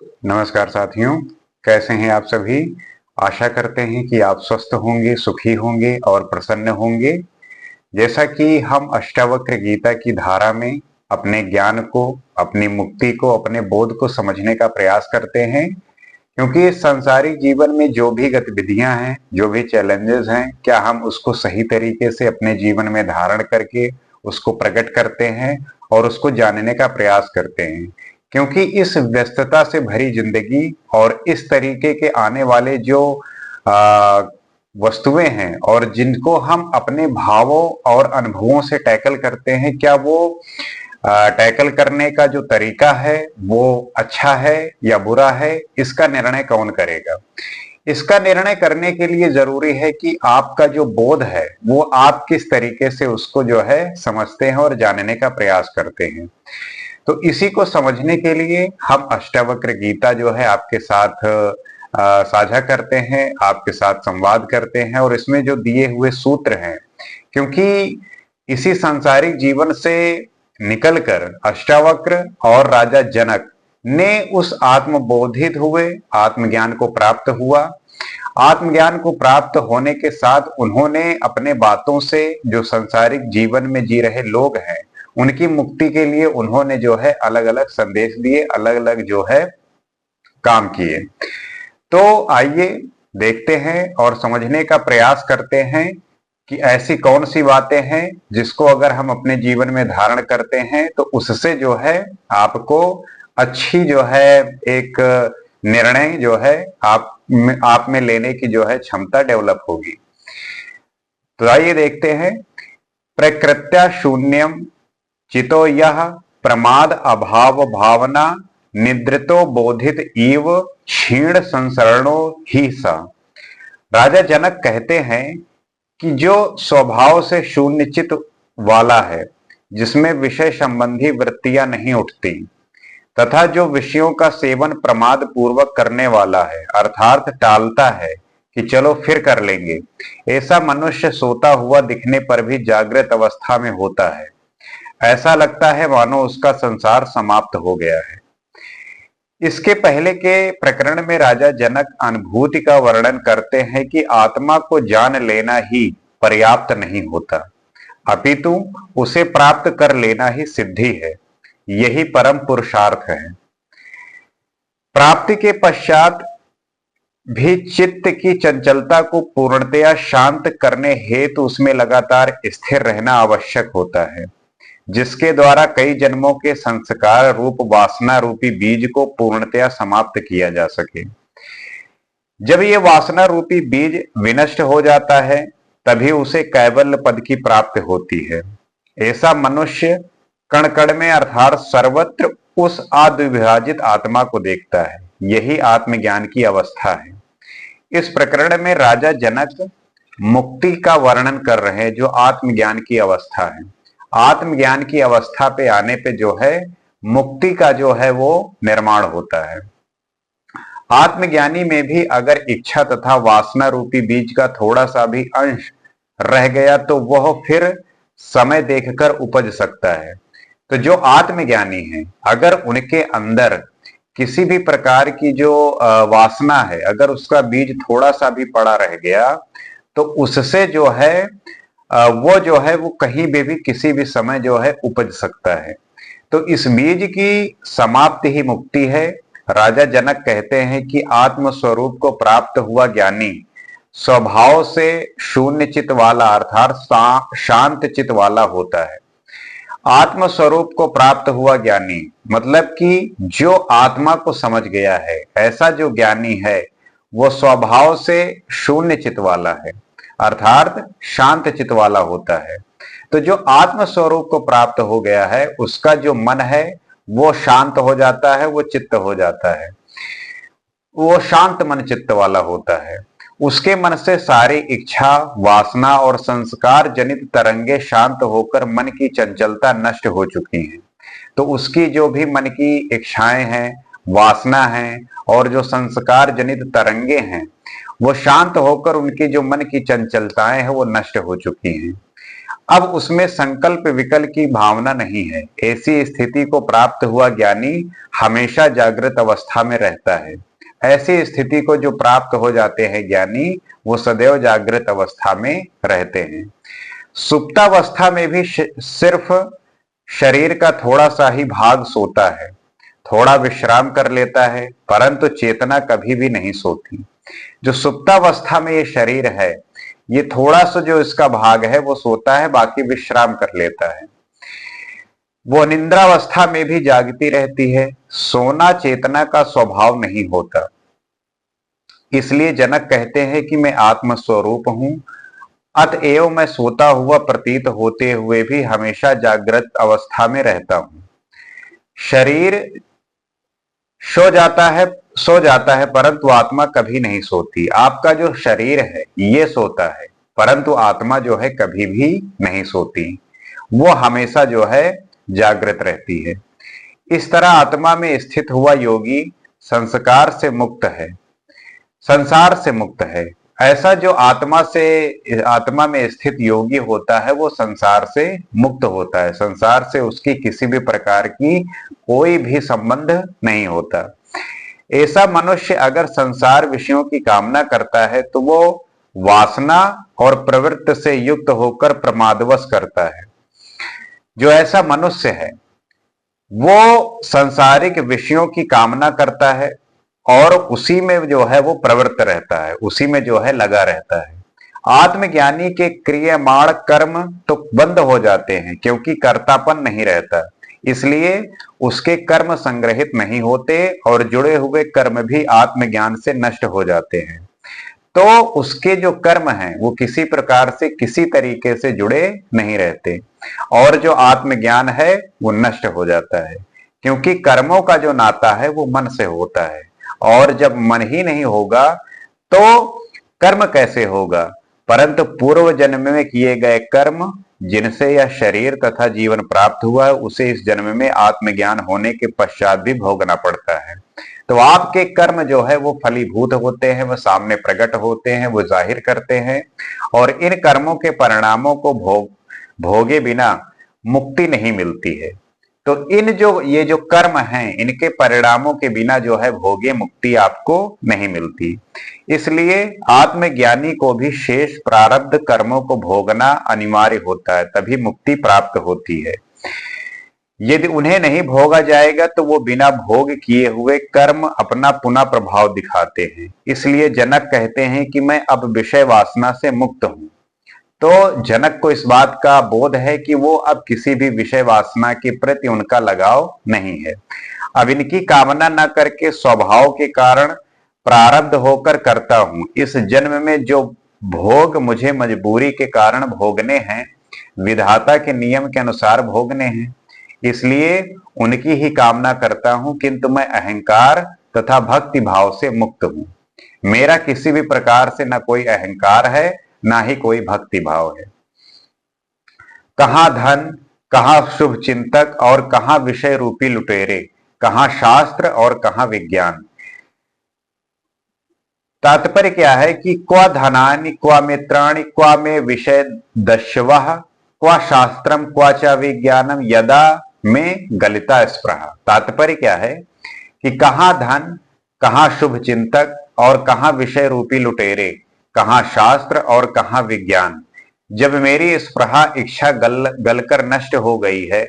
नमस्कार साथियों, कैसे हैं आप सभी। आशा करते हैं कि आप स्वस्थ होंगे, सुखी होंगे और प्रसन्न होंगे। जैसा कि हम अष्टावक्र गीता की धारा में अपने ज्ञान को, अपनी मुक्ति को, अपने बोध को समझने का प्रयास करते हैं, क्योंकि इस सांसारिक जीवन में जो भी गतिविधियां हैं, जो भी चैलेंजेस हैं, क्या हम उसको सही तरीके से अपने जीवन में धारण करके उसको प्रकट करते हैं और उसको जानने का प्रयास करते हैं। क्योंकि इस व्यस्तता से भरी जिंदगी और इस तरीके के आने वाले जो आ, वस्तुएं हैं और जिनको हम अपने भावों और अनुभवों से टैकल करते हैं, क्या वो टैकल करने का जो तरीका है वो अच्छा है या बुरा है, इसका निर्णय कौन करेगा। इसका निर्णय करने के लिए जरूरी है कि आपका जो बोध है वो आप किस तरीके से उसको जो है समझते हैं और जानने का प्रयास करते हैं। तो इसी को समझने के लिए हम अष्टावक्र गीता जो है आपके साथ साझा करते हैं, आपके साथ संवाद करते हैं और इसमें जो दिए हुए सूत्र हैं, क्योंकि इसी सांसारिक जीवन से निकलकर अष्टावक्र और राजा जनक ने उस आत्मबोधित हुए, आत्मज्ञान को प्राप्त हुआ। आत्मज्ञान को प्राप्त होने के साथ उन्होंने अपने बातों से जो सांसारिक जीवन में जी रहे लोग हैं उनकी मुक्ति के लिए उन्होंने जो है अलग अलग संदेश दिए, अलग अलग जो है काम किए। तो आइए देखते हैं और समझने का प्रयास करते हैं कि ऐसी कौन सी बातें हैं जिसको अगर हम अपने जीवन में धारण करते हैं तो उससे जो है आपको अच्छी जो है एक निर्णय जो है आप में लेने की जो है क्षमता डेवलप होगी। तो आइए देखते हैं। प्रकृत्या शून्यम चितो यह प्रमाद अभाव भावना निद्रितो बोधित इव क्षीण संसरणो ही सा। राजा जनक कहते हैं कि जो स्वभाव से शून्य चित वाला है, जिसमें विषय संबंधी वृत्तियां नहीं उठती, तथा जो विषयों का सेवन प्रमाद पूर्वक करने वाला है, अर्थात टालता है कि चलो फिर कर लेंगे, ऐसा मनुष्य सोता हुआ दिखने पर भी जागृत अवस्था में होता है। ऐसा लगता है मानो उसका संसार समाप्त हो गया है। इसके पहले के प्रकरण में राजा जनक अनुभूति का वर्णन करते हैं कि आत्मा को जान लेना ही पर्याप्त नहीं होता, अपितु उसे प्राप्त कर लेना ही सिद्धि है। यही परम पुरुषार्थ है। प्राप्ति के पश्चात भी चित्त की चंचलता को पूर्णतया शांत करने हेतु उसमें लगातार स्थिर रहना आवश्यक होता है, जिसके द्वारा कई जन्मों के संस्कार रूप वासना रूपी बीज को पूर्णतया समाप्त किया जा सके। जब ये वासना रूपी बीज विनष्ट हो जाता है तभी उसे कैवल्य पद की प्राप्ति होती है। ऐसा मनुष्य कण कण में अर्थात सर्वत्र उस अद्विभाजित आत्मा को देखता है। यही आत्मज्ञान की अवस्था है। इस प्रकरण में राजा जनक मुक्ति का वर्णन कर रहे हैं, जो आत्मज्ञान की अवस्था है। आत्मज्ञान की अवस्था पे आने पे जो है मुक्ति का जो है वो निर्माण होता है। आत्मज्ञानी में भी अगर इच्छा तथा वासना रूपी बीज का थोड़ा सा भी अंश रह गया तो वह फिर समय देखकर उपज सकता है। तो जो आत्मज्ञानी है, अगर उनके अंदर किसी भी प्रकार की जो वासना है, अगर उसका बीज थोड़ा सा भी पड़ा रह गया तो उससे जो है वो जो है वो कहीं भी किसी भी समय जो है उपज सकता है। तो इस बीज की समाप्ति ही मुक्ति है। राजा जनक कहते हैं कि आत्म स्वरूप को प्राप्त हुआ ज्ञानी स्वभाव से शून्य चित वाला अर्थात शांत चित वाला होता है। आत्म स्वरूप को प्राप्त हुआ ज्ञानी मतलब कि जो आत्मा को समझ गया है, ऐसा जो ज्ञानी है वो स्वभाव से शून्य चित वाला है अर्थात शांत चित वाला होता है। तो जो आत्म स्वरूप को प्राप्त हो गया है उसका जो मन है वो शांत हो जाता है, वो चित्त हो जाता है, वो शांत मन चित्त वाला होता है। उसके मन से सारी इच्छा वासना और संस्कार जनित तरंगे शांत होकर मन की चंचलता नष्ट हो चुकी हैं। तो उसकी जो भी मन की इच्छाएं हैं, वासना है और जो संस्कार जनित तरंगे हैं वो शांत होकर उनकी जो मन की चंचलताएं हैं वो नष्ट हो चुकी हैं। अब उसमें संकल्प विकल्प की भावना नहीं है। ऐसी स्थिति को प्राप्त हुआ ज्ञानी हमेशा जागृत अवस्था में रहता है। ऐसी स्थिति को जो प्राप्त हो जाते हैं ज्ञानी, वो सदैव जागृत अवस्था में रहते हैं। सुप्तावस्था में भी सिर्फ शरीर का थोड़ा सा ही भाग सोता है, थोड़ा विश्राम कर लेता है, परंतु चेतना कभी भी नहीं सोती। जो सुप्तावस्था में ये शरीर है, ये थोड़ा सा जो इसका भाग है वो सोता है, बाकी विश्राम कर लेता है। वो निद्रावस्था में भी जागती रहती है। सोना चेतना का स्वभाव नहीं होता। इसलिए जनक कहते हैं कि मैं आत्मस्वरूप हूं, अतएव मैं सोता हुआ प्रतीत होते हुए भी हमेशा जागृत अवस्था में रहता हूं। शरीर सो जाता है परंतु आत्मा कभी नहीं सोती। आपका जो शरीर है ये सोता है, परंतु आत्मा जो है कभी भी नहीं सोती, वो हमेशा जो है जागृत रहती है। इस तरह आत्मा में स्थित हुआ योगी संस्कार से मुक्त है, संसार से मुक्त है। ऐसा जो आत्मा में स्थित योगी होता है वो संसार से मुक्त होता है। संसार से उसकी किसी भी प्रकार की कोई भी संबंध नहीं होता। ऐसा मनुष्य अगर संसार विषयों की कामना करता है तो वो वासना और प्रवृत्ति से युक्त होकर प्रमादवश करता है। जो ऐसा मनुष्य है वो संसारिक विषयों की कामना करता है और उसी में जो है वो प्रवृत्त रहता है, उसी में जो है लगा रहता है। आत्मज्ञानी के क्रियामाण कर्म तो बंद हो जाते हैं, क्योंकि कर्तापन नहीं रहता, इसलिए उसके कर्म संग्रहित नहीं होते और जुड़े हुए कर्म भी आत्मज्ञान से नष्ट हो जाते हैं। तो उसके जो कर्म हैं वो किसी प्रकार से किसी तरीके से जुड़े नहीं रहते और जो आत्मज्ञान है वो नष्ट हो जाता है, क्योंकि कर्मों का जो नाता है वो मन से होता है और जब मन ही नहीं होगा तो कर्म कैसे होगा। परंतु पूर्व जन्म में किए गए कर्म जिनसे यह शरीर तथा जीवन प्राप्त हुआ है उसे इस जन्म में आत्मज्ञान होने के पश्चात भी भोगना पड़ता है। तो आपके कर्म जो है वो फलीभूत होते हैं, वो सामने प्रकट होते हैं, वो जाहिर करते हैं और इन कर्मों के परिणामों को भोगे बिना मुक्ति नहीं मिलती है। तो ये जो कर्म हैं इनके परिणामों के बिना जो है भोगे मुक्ति आपको नहीं मिलती। इसलिए आत्मज्ञानी को भी शेष प्रारब्ध कर्मों को भोगना अनिवार्य होता है, तभी मुक्ति प्राप्त होती है। यदि उन्हें नहीं भोगा जाएगा तो वो बिना भोग किए हुए कर्म अपना पुनः प्रभाव दिखाते हैं। इसलिए जनक कहते हैं कि मैं अब विषय वासना से मुक्त हूं। तो जनक को इस बात का बोध है कि वो अब किसी भी विषय वासना के प्रति उनका लगाव नहीं है। अब इनकी कामना न करके स्वभाव के कारण प्रारब्ध होकर करता हूं। इस जन्म में जो भोग मुझे मजबूरी के कारण भोगने हैं, विधाता के नियम के अनुसार भोगने हैं, इसलिए उनकी ही कामना करता हूं, किंतु मैं अहंकार तथा भक्ति भाव से मुक्त हूं। मेरा किसी भी प्रकार से न कोई अहंकार है ना ही कोई भक्ति भाव है। कहां धन, कहां शुभ चिंतक और कहां विषय रूपी लुटेरे, कहां शास्त्र और कहां विज्ञान। तात्पर्य क्या है कि क्वा धनानि क्वा मित्राणि क्वा में विषय दस्यवः क्वा शास्त्रम क्वा च विज्ञानम यदा में गलिता स्पृहा। तात्पर्य क्या है कि कहां धन, कहां शुभ चिंतक और कहां विषय रूपी लुटेरे, कहां शास्त्र और कहां विज्ञान। जब मेरी स्पृहा इच्छा गलकर नष्ट हो गई है,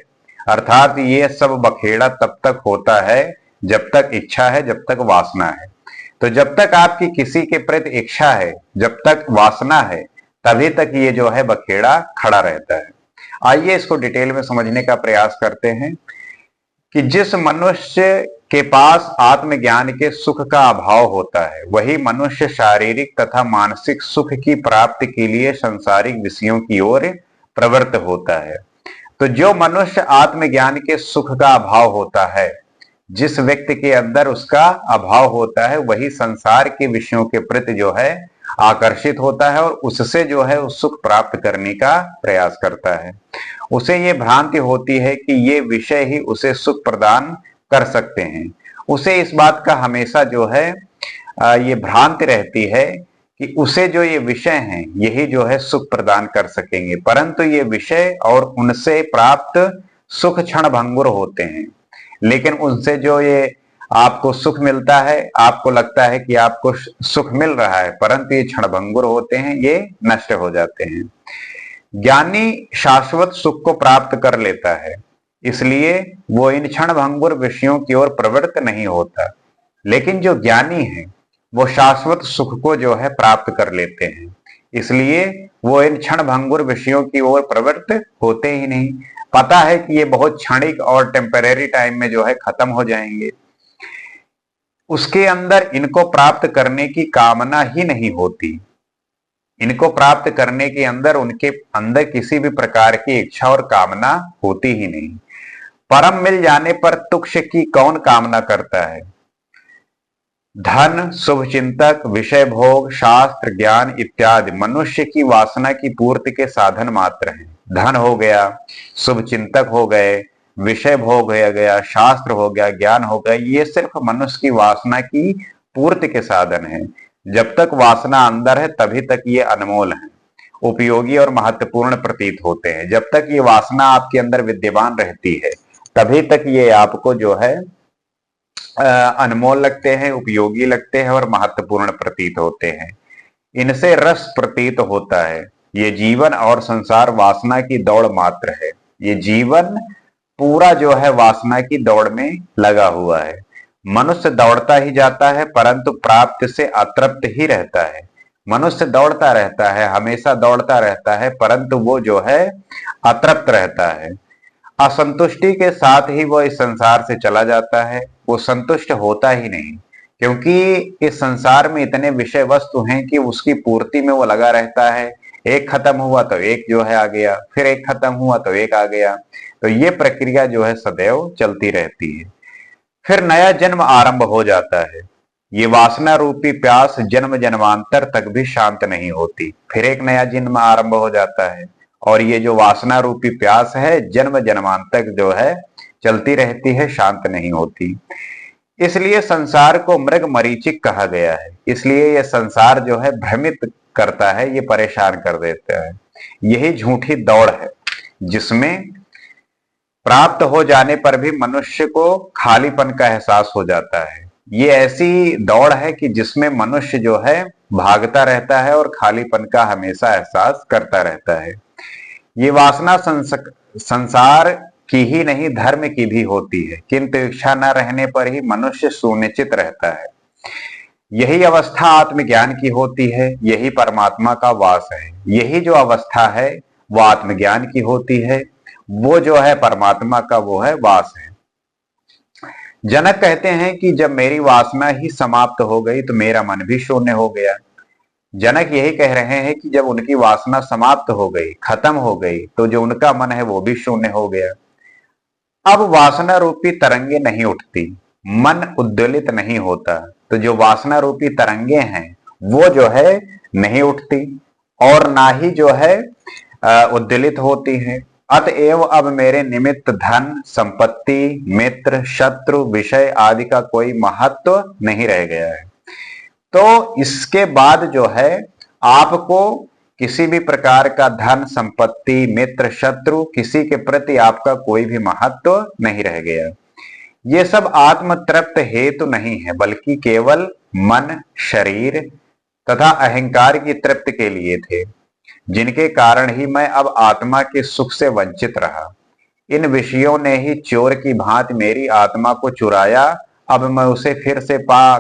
अर्थात ये सब बखेड़ा तब तक होता है जब तक इच्छा है, जब तक वासना है। तो जब तक आपकी किसी के प्रति इच्छा है, जब तक वासना है, तभी तक ये जो है बखेड़ा खड़ा रहता है। आइए इसको डिटेल में समझने का प्रयास करते हैं कि जिस मनुष्य के पास आत्मज्ञान के सुख का अभाव होता है वही मनुष्य शारीरिक तथा मानसिक सुख की प्राप्ति के लिए सांसारिक विषयों की ओर प्रवृत्त होता है। तो जो मनुष्य आत्मज्ञान के सुख का अभाव होता है, जिस व्यक्ति के अंदर उसका अभाव होता है, वही संसार के विषयों के प्रति जो है आकर्षित होता है और उससे जो है उस सुख प्राप्त करने का प्रयास करता है। उसे ये भ्रांति होती है कि ये विषय ही उसे सुख प्रदान कर सकते हैं। उसे इस बात का हमेशा जो है ये भ्रांति रहती है कि उसे जो ये विषय हैं यही जो है सुख प्रदान कर सकेंगे, परंतु ये विषय और उनसे प्राप्त सुख क्षण भंगुर होते हैं। लेकिन उनसे जो ये आपको सुख मिलता है, आपको लगता है कि आपको सुख मिल रहा है, परंतु ये क्षण भंगुर होते हैं, ये नष्ट हो जाते हैं। ज्ञानी शाश्वत सुख को प्राप्त कर लेता है, इसलिए वो इन क्षण भंगुर विषयों की ओर प्रवृत्त नहीं होता। लेकिन जो ज्ञानी है वो शाश्वत सुख को जो है प्राप्त कर लेते हैं, इसलिए वो इन क्षण भंगुर विषयों की ओर प्रवृत्त होते ही नहीं। पता है कि ये बहुत क्षणिक और टेम्परेरी टाइम में जो है खत्म हो जाएंगे, उसके अंदर इनको प्राप्त करने की कामना ही नहीं होती। इनको प्राप्त करने के अंदर उनके अंदर किसी भी प्रकार की इच्छा और कामना होती ही नहीं। परम मिल जाने पर तुक्ष की कौन कामना करता है। धन, शुभचिंतक, विषय भोग, शास्त्र, ज्ञान इत्यादि मनुष्य की वासना की पूर्ति के साधन मात्र हैं। धन हो गया, शुभचिंतक हो गए, विषय भोग हो गया, शास्त्र हो गया, ज्ञान हो गया, ये सिर्फ मनुष्य की वासना की पूर्ति के साधन है। जब तक वासना अंदर है तभी तक ये अनमोल है, उपयोगी और महत्वपूर्ण प्रतीत होते हैं। जब तक ये वासना आपके अंदर विद्यमान रहती है तभी तक ये आपको जो है अनमोल लगते हैं, उपयोगी लगते हैं और महत्वपूर्ण प्रतीत होते हैं। इनसे रस प्रतीत होता है। ये जीवन और संसार वासना की दौड़ मात्र है। ये जीवन पूरा जो है वासना की दौड़ में लगा हुआ है। मनुष्य दौड़ता ही जाता है परंतु प्राप्त से अतृप्त ही रहता है। मनुष्य दौड़ता रहता है, हमेशा दौड़ता रहता है, परंतु वो जो है अतृप्त रहता है। असंतुष्टि के साथ ही वो इस संसार से चला जाता है, वो संतुष्ट होता ही नहीं, क्योंकि इस संसार में इतने विषय वस्तु हैं कि उसकी पूर्ति में वो लगा रहता है। एक खत्म हुआ तो एक जो है आ गया, फिर एक खत्म हुआ तो एक आ गया, तो ये प्रक्रिया जो है सदैव चलती रहती है। फिर नया जन्म आरंभ हो जाता है। ये वासना रूपी प्यास जन्म जन्मांतर तक भी शांत नहीं होती, फिर एक नया जन्म आरंभ हो जाता है। और ये जो वासना रूपी प्यास है जन्म जन्मांतर तक जो है चलती रहती है, शांत नहीं होती। इसलिए संसार को मृग मरीचिक कहा गया है। इसलिए ये संसार जो है भ्रमित करता है, ये परेशान कर देता है। यही झूठी दौड़ है जिसमें प्राप्त हो जाने पर भी मनुष्य को खालीपन का एहसास हो जाता है। ये ऐसी दौड़ है कि जिसमें मनुष्य जो है भागता रहता है और खालीपन का हमेशा एहसास करता रहता है। ये वासना संसार की ही नहीं धर्म की भी होती है, किंतु इच्छा न रहने पर ही मनुष्य सुनिश्चित रहता है। यही अवस्था आत्मज्ञान की होती है, यही परमात्मा का वास है। यही जो अवस्था है वो आत्मज्ञान की होती है, वो जो है परमात्मा का वो है वास है। जनक कहते हैं कि जब मेरी वासना ही समाप्त हो गई तो मेरा मन भी शून्य हो गया। जनक यही कह रहे हैं कि जब उनकी वासना समाप्त हो गई, खत्म हो गई, तो जो उनका मन है वो भी शून्य हो गया। अब वासना रूपी तरंगे नहीं उठती, मन उद्वेलित नहीं होता। तो जो वासना रूपी तरंगे हैं वो जो है नहीं उठती और ना ही जो है उद्वेलित होती हैं। अतएव अब मेरे निमित्त धन, संपत्ति, मित्र, शत्रु, विषय आदि का कोई महत्व नहीं रह गया है। तो इसके बाद जो है आपको किसी भी प्रकार का धन, संपत्ति, मित्र, शत्रु, किसी के प्रति आपका कोई भी महत्व नहीं रह गया। ये सब आत्म तृप्त हेतु नहीं है, बल्कि केवल मन, शरीर तथा अहंकार की तृप्ति के लिए थे, जिनके कारण ही मैं अब आत्मा के सुख से वंचित रहा। इन विषयों ने ही चोर की भांति मेरी आत्मा को चुराया, अब मैं उसे फिर से पा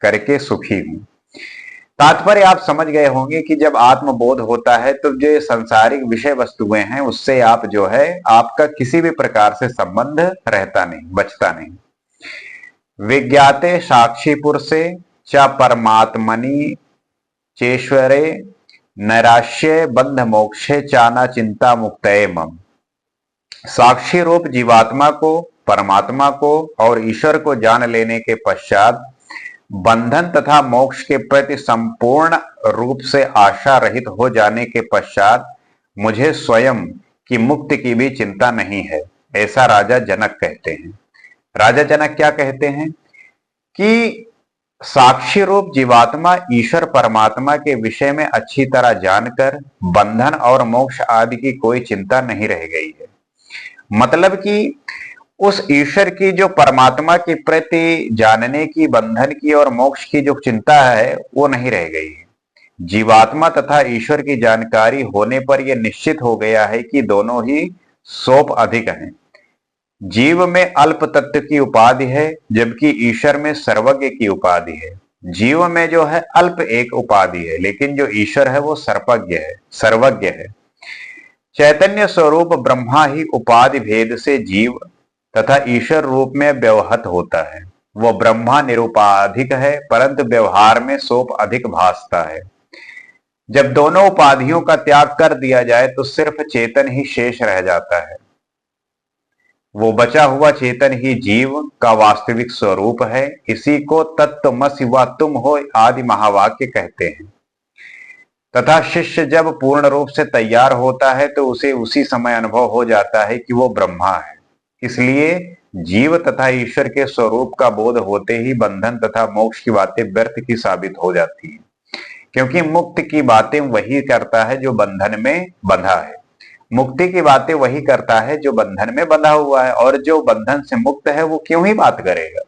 करके सुखी हूं। तात्पर्य आप समझ गए होंगे कि जब आत्मबोध होता है तो जो संसारिक विषय वस्तुएं हैं उससे आप जो है आपका किसी भी प्रकार से संबंध रहता नहीं, बचता नहीं। विज्ञाते साक्षी पुरुषे च परमात्मनि चेश्वरे नैराश्य बंध मोक्षे चाना चिंता मुक्तये मम। साक्षी रूप जीवात्मा को, परमात्मा को और ईश्वर को जान लेने के पश्चात बंधन तथा मोक्ष के प्रति संपूर्ण रूप से आशा रहित हो जाने के पश्चात मुझे स्वयं की मुक्ति की भी चिंता नहीं है, ऐसा राजा जनक कहते हैं। राजा जनक क्या कहते हैं कि साक्षी रूप जीवात्मा ईश्वर परमात्मा के विषय में अच्छी तरह जानकर बंधन और मोक्ष आदि की कोई चिंता नहीं रह गई है। मतलब कि उस ईश्वर की जो परमात्मा के प्रति जानने की, बंधन की और मोक्ष की जो चिंता है वो नहीं रह गई है। जीवात्मा तथा ईश्वर की जानकारी होने पर यह निश्चित हो गया है कि दोनों ही सोप अधिक हैं। जीव में अल्प तत्व की उपाधि है, जबकि ईश्वर में सर्वज्ञ की उपाधि है। जीव में जो है अल्प एक उपाधि है, लेकिन जो ईश्वर है वो सर्वज्ञ है। चैतन्य स्वरूप ब्रह्मा ही उपाधि भेद से जीव तथा ईश्वर रूप में व्यवहत होता है। वो ब्रह्मा निरुपाधिक है, परंतु व्यवहार में सोप अधिक भासता है। जब दोनों उपाधियों का त्याग कर दिया जाए तो सिर्फ चेतन ही शेष रह जाता है। वो बचा हुआ चेतन ही जीव का वास्तविक स्वरूप है। इसी को तत्वमसि व तुम हो आदि महावाक्य कहते हैं। तथा शिष्य जब पूर्ण रूप से तैयार होता है तो उसे उसी समय अनुभव हो जाता है कि वो ब्रह्मा है। इसलिए जीव तथा ईश्वर के स्वरूप का बोध होते ही बंधन तथा मोक्ष की बातें व्यर्थ की साबित हो जाती है, क्योंकि मुक्त की बातें वही करता है जो बंधन में बंधा है। मुक्ति की बातें वही करता है जो बंधन में बंधा हुआ है, और जो बंधन से मुक्त है वो क्यों ही बात करेगा।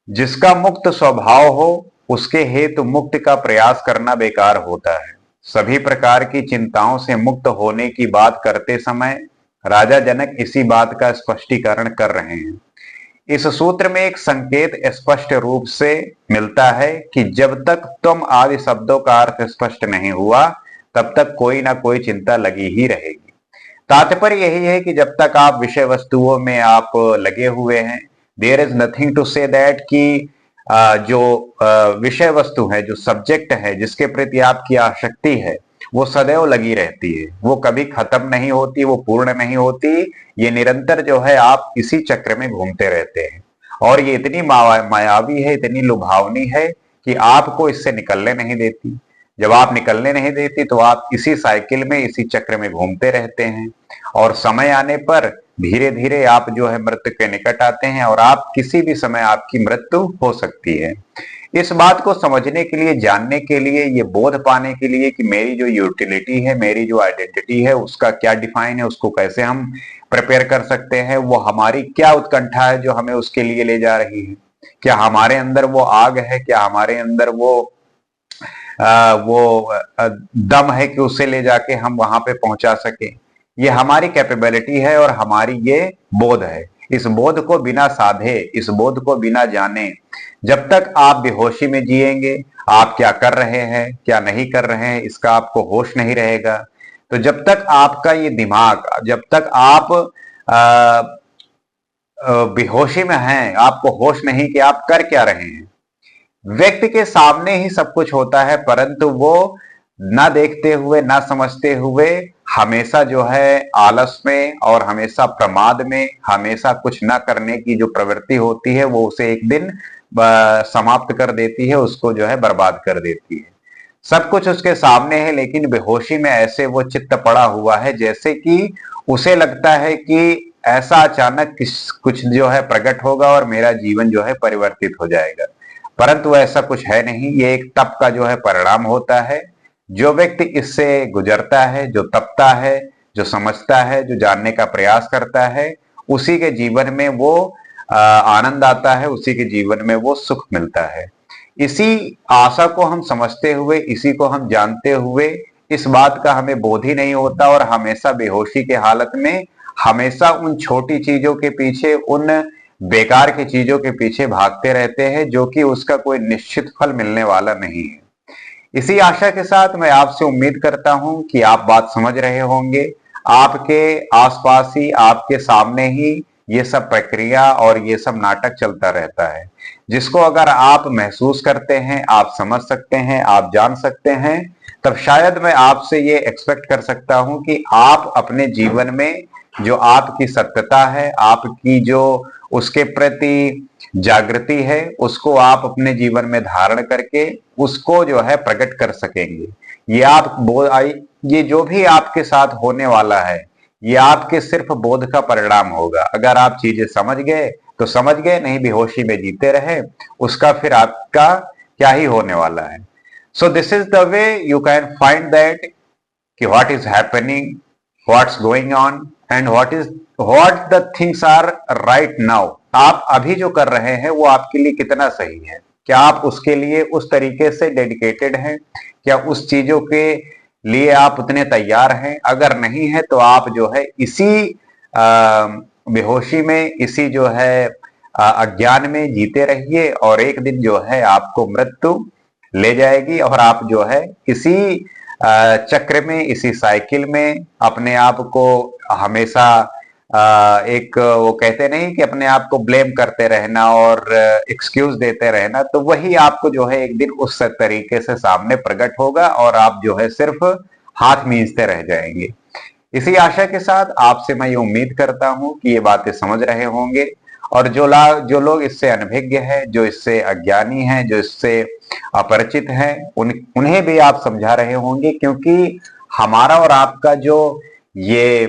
जिसका मुक्त स्वभाव हो उसके हेतु मुक्ति का प्रयास करना बेकार होता है। सभी प्रकार की चिंताओं से मुक्त होने की बात करते समय राजा जनक इसी बात का स्पष्टीकरण कर रहे हैं। इस सूत्र में एक संकेत स्पष्ट रूप से मिलता है कि जब तक तुम आदि शब्दों का अर्थ स्पष्ट नहीं हुआ तब तक कोई ना कोई चिंता लगी ही रहेगी। तात्पर्य यही है कि जब तक आप विषय वस्तुओं में आप लगे हुए हैं, there is nothing to say that कि जो विषय वस्तु है, जो सब्जेक्ट है, जिसके प्रति आपकी आसक्ति है, वो सदैव लगी रहती है। वो कभी खत्म नहीं होती, वो पूर्ण नहीं होती। ये निरंतर जो है आप इसी चक्र में घूमते रहते हैं, और ये इतनी मायावी है, इतनी लुभावनी है कि आपको इससे निकलने नहीं देती। जब आप निकलने नहीं देती तो आप इसी साइकिल में, इसी चक्र में घूमते रहते हैं, और समय आने पर धीरे धीरे आप जो है मृत्यु के निकट आते हैं, और आप किसी भी समय आपकी मृत्यु हो सकती है। इस बात को समझने के लिए, जानने के लिए, ये बोध पाने के लिए कि मेरी जो यूटिलिटी है, मेरी जो आइडेंटिटी है, उसका क्या डिफाइन है, उसको कैसे हम प्रिपेयर कर सकते हैं, वो हमारी क्या उत्कंठा है जो हमें उसके लिए ले जा रही है, क्या हमारे अंदर वो आग है, क्या हमारे अंदर वो दम है कि उसे ले जाके हम वहां पे पहुंचा सके। ये हमारी कैपेबिलिटी है और हमारी ये बोध है। इस बोध को बिना साधे, इस बोध को बिना जाने, जब तक आप बेहोशी में जिएंगे, आप क्या कर रहे हैं क्या नहीं कर रहे हैं इसका आपको होश नहीं रहेगा। तो जब तक आपका ये दिमाग, जब तक आप बेहोशी में हैं, आपको होश नहीं कि आप कर क्या रहे हैं। व्यक्ति के सामने ही सब कुछ होता है, परंतु वो ना देखते हुए, ना समझते हुए हमेशा जो है आलस में और हमेशा प्रमाद में, हमेशा कुछ ना करने की जो प्रवृत्ति होती है वो उसे एक दिन समाप्त कर देती है, उसको जो है बर्बाद कर देती है। सब कुछ उसके सामने है, लेकिन बेहोशी में ऐसे वो चित्त पड़ा हुआ है जैसे कि उसे लगता है कि ऐसा अचानक कुछ जो है प्रकट होगा और मेरा जीवन जो है परिवर्तित हो जाएगा। परंतु ऐसा कुछ है नहीं। ये एक तप का जो है परिणाम होता है। जो व्यक्ति इससे गुजरता है, जो तपता है, जो समझता है, जो जानने का प्रयास करता है, उसी के जीवन में वो आनंद आता है, उसी के जीवन में वो सुख मिलता है। इसी आशा को हम समझते हुए, इसी को हम जानते हुए, इस बात का हमें बोध ही नहीं होता और हमेशा बेहोशी के हालत में, हमेशा उन छोटी चीजों के पीछे, उन बेकार की चीजों के पीछे भागते रहते हैं, जो कि उसका कोई निश्चित फल मिलने वाला नहीं है। इसी आशा के साथ मैं आपसे उम्मीद करता हूं कि आप बात समझ रहे होंगे। आपके आसपास ही, आपके सामने ही ये सब प्रक्रिया और ये सब नाटक चलता रहता है, जिसको अगर आप महसूस करते हैं, आप समझ सकते हैं, आप जान सकते हैं, तब शायद मैं आपसे ये एक्सपेक्ट कर सकता हूं कि आप अपने जीवन में जो आपकी सत्यता है, आपकी जो उसके प्रति जागृति है, उसको आप अपने जीवन में धारण करके उसको जो है प्रकट कर सकेंगे। ये जो भी आपके साथ होने वाला है, ये आपके सिर्फ बोध का परिणाम होगा। अगर आप चीजें समझ गए तो समझ गए, नहीं बेहोशी में जीते रहे, उसका फिर आपका क्या ही होने वाला है। So this is the way you can find that कि what is happening, what's going on and what the things are right now. आप अभी जो कर रहे हैं वो आपके लिए कितना सही है, क्या आप उसके लिए उस तरीके से डेडिकेटेड हैं, क्या उस चीजों के लिए आप उतने तैयार हैं? अगर नहीं है तो आप जो है इसी बेहोशी में, इसी जो है अज्ञान में जीते रहिए और एक दिन जो है आपको मृत्यु ले जाएगी और आप जो है इसी चक्र में, इसी साइकिल में अपने आप को हमेशा एक वो कहते नहीं कि अपने आप को ब्लेम करते रहना और एक्सक्यूज देते रहना, तो वही आपको जो है एक दिन उस तरीके से सामने प्रकट होगा और आप जो है सिर्फ हाथ मींचते रह जाएंगे। इसी आशा के साथ आपसे मैं ये उम्मीद करता हूं कि ये बातें समझ रहे होंगे और जो लोग इससे अनभिज्ञ हैं, जो इससे अज्ञानी हैं, जो इससे अपरिचित हैं, उन्हें भी आप समझा रहे होंगे, क्योंकि हमारा और आपका जो ये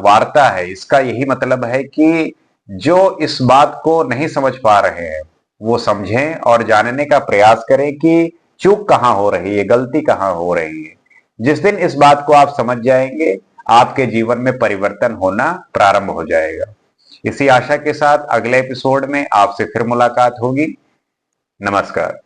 वार्ता है, इसका यही मतलब है कि जो इस बात को नहीं समझ पा रहे हैं वो समझें और जानने का प्रयास करें कि चूक कहां हो रही है, गलती कहां हो रही है। जिस दिन इस बात को आप समझ जाएंगे, आपके जीवन में परिवर्तन होना प्रारंभ हो जाएगा। इसी आशा के साथ अगले एपिसोड में आपसे फिर मुलाकात होगी। नमस्कार।